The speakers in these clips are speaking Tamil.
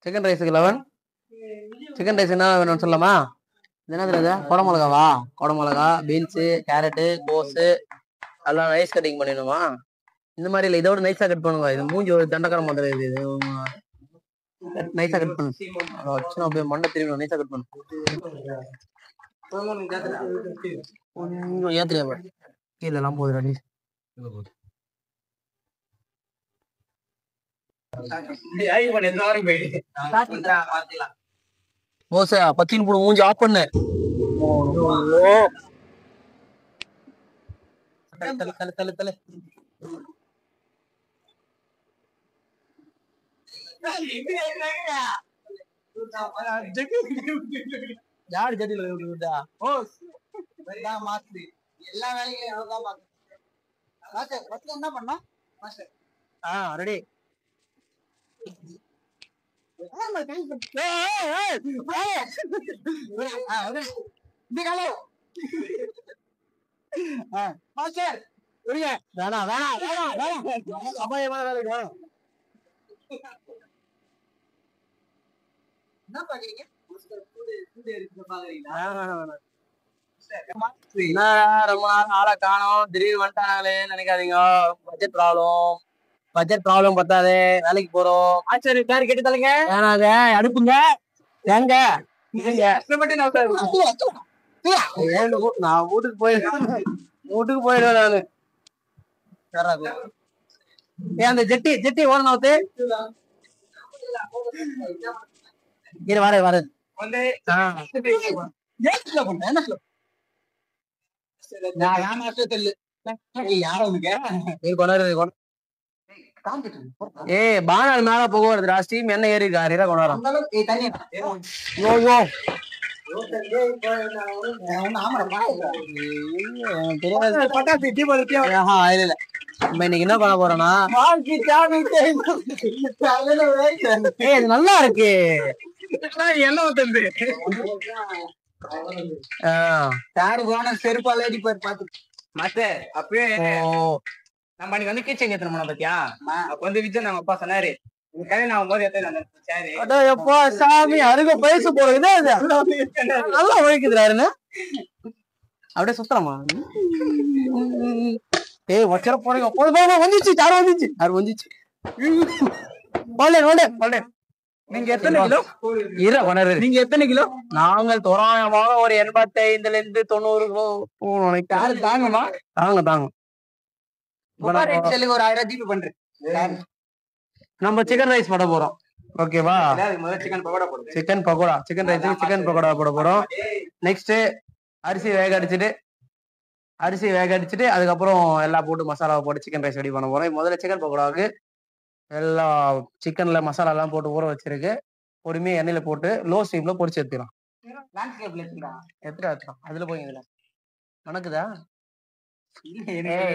சிக்கன் ரைஸுக்கு 11. சிக்கன் ரைஸ் என்ன வேணும்னு சொல்லலாமா? என்னது இது? குடமிளகாவா? குடமிளகா, பீன்ஸு, கேரட்டு, கோஸு அதெல்லாம் நைஸ் கட்டிங் பண்ணிடணுமா? இந்த மாதிரி இல்லை, இதோட நைஸா கட் பண்ணுங்க. இது மூஞ்சி ஒரு தண்டக்கார மாதிரி இது. நைஸா கட் பண்ணு. வச்சுனா அப்படியே மண்ணை திரும்பி நைஸா கட் பண்ணு. கொஞ்சம் ஏத்துறியா? கீழே எல்லாம் போகுது ரெடி. ஓசை பத்தின்னு போடு, மூஞ்சி ஆஃப் பண்ணு. தலை யாரு ஜட்டில விட்டா? எல்லா வேலையும் என்ன பண்ணா? ரெடி. வேணாம் வேணாம் வேணாம் வேணாம் அபாயமான வேலைக்கு வேணாம். என்ன பாக்குறீங்க? ரொம்ப நாள் ஆளை காணோம், திடீர்னு வந்துட்டாங்களே நினைக்காதீங்க. பட்ஜெட் ப்ராப்ளம் பத்தாது, வேலைக்கு போறோம். சரி பேர் கேட்டு தரீங்க. வேணாங்க அடுப்புங்க ஏங்க நான் வீட்டுக்கு போயிடுவேன் நானு. ஏன் அந்த ஜெட்டி ஓடணும் அவுத்து இரு வர பானால் மேல போக வருதுடா. ஸ்டீம் என்ன ஏறி இருக்கா கொண்டாடுறோம். இன்னைக்கு என்ன பண்ண போறோம்னா, நல்லா இருக்கு என்ன செருப்பால பாத்து அப்பயே நம்ம அன்னைக்கு வந்து கீச்சன் ஏத்தன போன பத்தியா? அப்ப வந்து விஜய் நம்ம அப்பா சொன்னாரு கல்யாணம் ஆகும்போது சாமி அருக பயிற்சி போறது நல்லா உழைக்குதுறாருன்னு அப்படியே சுத்தலாமா? வச்சர போறீங்க வந்துச்சு வந்துச்சு. நீங்க எத்தனை கிலோ? நீங்க எத்தனை கிலோ? நாங்கள் தோராயமாக ஒரு 85 இருந்து 90 கிலோ தாங்கம்மா. தாங்க ஒரு 1000 ஜிபி பண்றேன். நம்ம சிக்கன் ரைஸ் போட போறோம். ஓகேவா? Chicken pakoda chicken rice chicken pakoda போட போறோம். நெக்ஸ்ட் அரிசி வேக அடிச்சுட்டு அதுக்கப்புறம் எல்லாம் போட்டு மசாலாவை போட்டு சிக்கன் ரைஸ் ரெடி பண்ண போறோம். முதல்ல சிக்கன் பக்கோடாவுக்கு எல்லா சிக்கன்ல மசாலா எல்லாம் போட்டு ஊற வச்சிருக்கு. பொறுமையா எண்ணெயில போட்டு லோ ஸ்டீம்ல பொரிச்சு எடுத்துக்கலாம். அதுல போய் இதுல வணக்குதா?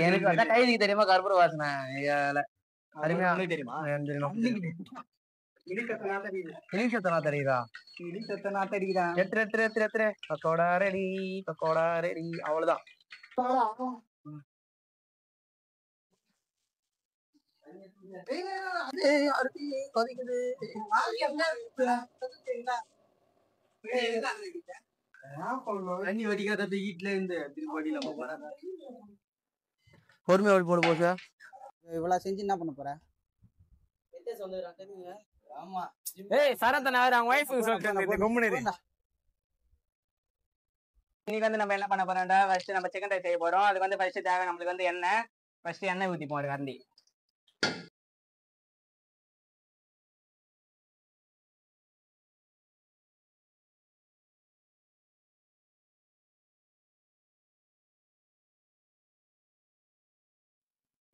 எனக்கு அதான் கைதிக்கு தெரியுமா கற்பூர வாசனை அருமையா தெரியுமா? அவ்வளவுதான். பொறுமையா போடு போச்சு. இவ்வளவு செஞ்சு என்ன பண்ண போற? ஆமா இன்னைக்கு வந்து நம்ம என்ன பண்ண போறோம்டா, ஃபர்ஸ்ட் நம்ம சிக்கன் ரைஸ் செய்ய போறோம். அதுக்கு வந்து ஃபர்ஸ்ட் தேவை நம்மளுக்கு வந்து எண்ணெய். ஃபர்ஸ்ட் எண்ணெய் ஊத்திப்போம் ஒரு கரண்டி.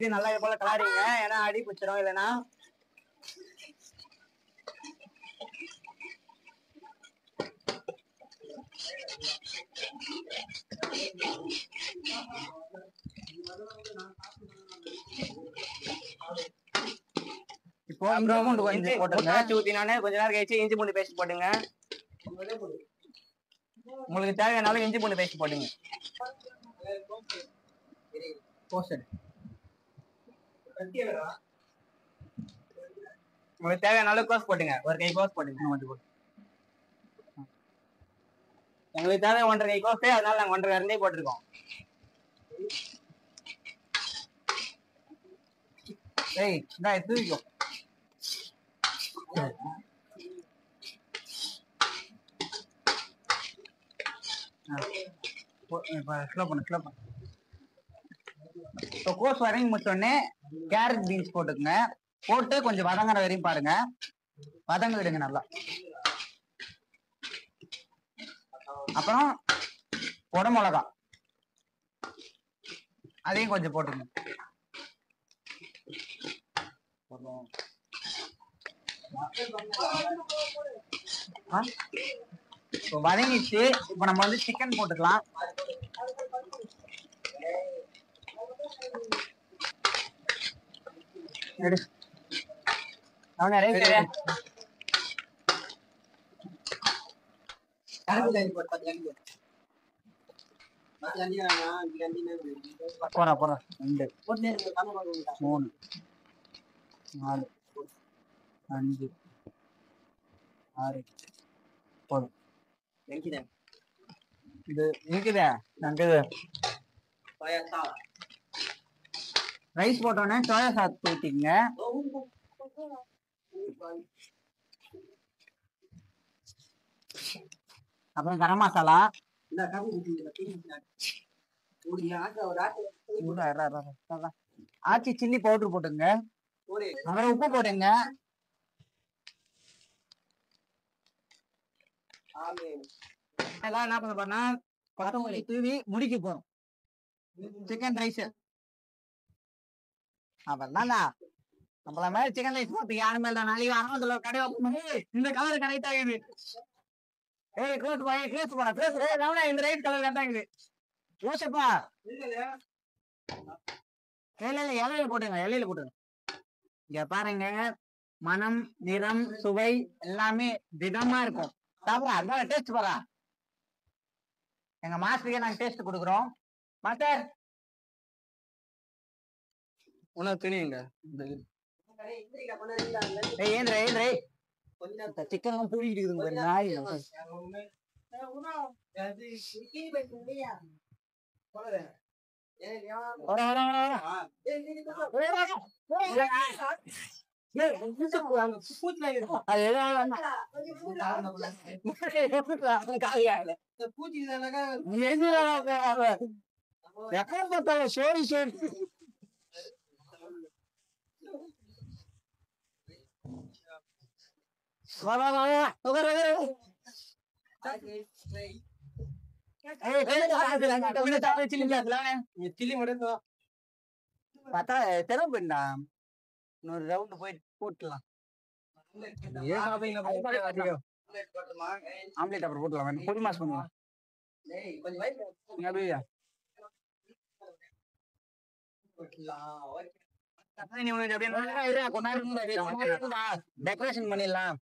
இது நல்லா இது போல கலாரிங்க, ஏன்னா அடி பிடிச்சிரும் இல்லைன்னா. இப்போ ஊத்தினானே கொஞ்ச நேரம் கழிச்சு இஞ்சி பூண்டு பேஸ்ட் போட்டுங்க. உங்களுக்கு தேவையானாலும் இஞ்சி பூண்டு பேஸ்ட் போட்டுங்க. உங்களுக்கு தேவையான அளவு கோஸ் போட்டுங்க. ஒரு கை கோஸ் போட்டுங்க. கொஞ்சம் போட்டு எங்களுக்கு தேவை 1.5 கை கோஸ், அதனால நாங்க 1.5 கரண்டி போட்டிருக்கோம். ஏய் இந்தா எடுத்துக்கோ. ஸ்லோ பண்ணு. இப்போ கோஸ் வரையும் முடிச்சோடனே கேரட் பீன்ஸ் போட்டுக்குங்க. போட்டு கொஞ்சம் வதங்குற வரையும் பாருங்க. வதங்க விடுங்க நல்லா. அப்புறம் கொடை மிளகா அதையும் கொஞ்சம் போட்டுக்கணும். இப்போ வதங்கிச்சு. இப்போ நம்ம வந்து சிக்கன் போட்டுக்கலாம். போறா 2 3 4 5 6 போதும். இது இருக்குதா? ரைஸ் போட்டோன்னே சோயா சாஸ் ஊற்றிங்க. அப்புறம் கரம் மசாலா, ஆச்சி சில்லி பவுடர் போட்டுங்க. அப்புறம் உப்பு போடுங்க. எல்லாம் என்ன பண்ண போறோம்னா கொத்தமல்லி தூவி முடிக்க போறோம் சிக்கன் ரைஸ். அப்பதான்டா நம்மள மாதிரி சிக்கன் ரைஸ் போட்டு யாரு மேல நாளைக்கு ஆரம்பத்துல கடை இந்த கலர் கரெக்ட் ஆகுது. ஏய் க்ளோஸ் போடா இந்த ரைஸ் கலர் கரெக்ட் ஆகுது. யோசிப்பா இலையில போட்டுங்க. இங்க பாருங்க, மனம், நிறம், சுவை எல்லாமே திடமா இருக்கும். சாப்பிடா டேஸ்ட் போறா. எங்க மாஸ்டருக்கு நாங்க டேஸ்ட் கொடுக்குறோம். மாஸ்டர் உனக்கு தெரியுங்க. ஏந்திரை சிக்கன் பூடிக்கிட்டு இருக்குதுங்க நாய். பார்த்தா தெரவுண்டா இன்னொரு ரவுண்ட் போய் போட்டுலாம். ஆம்லேட் அப்புறம் போட்டுலாம். பொடி மாஸ் பண்ணுவான். டெக்கரேஷன் பண்ணிடலாம்.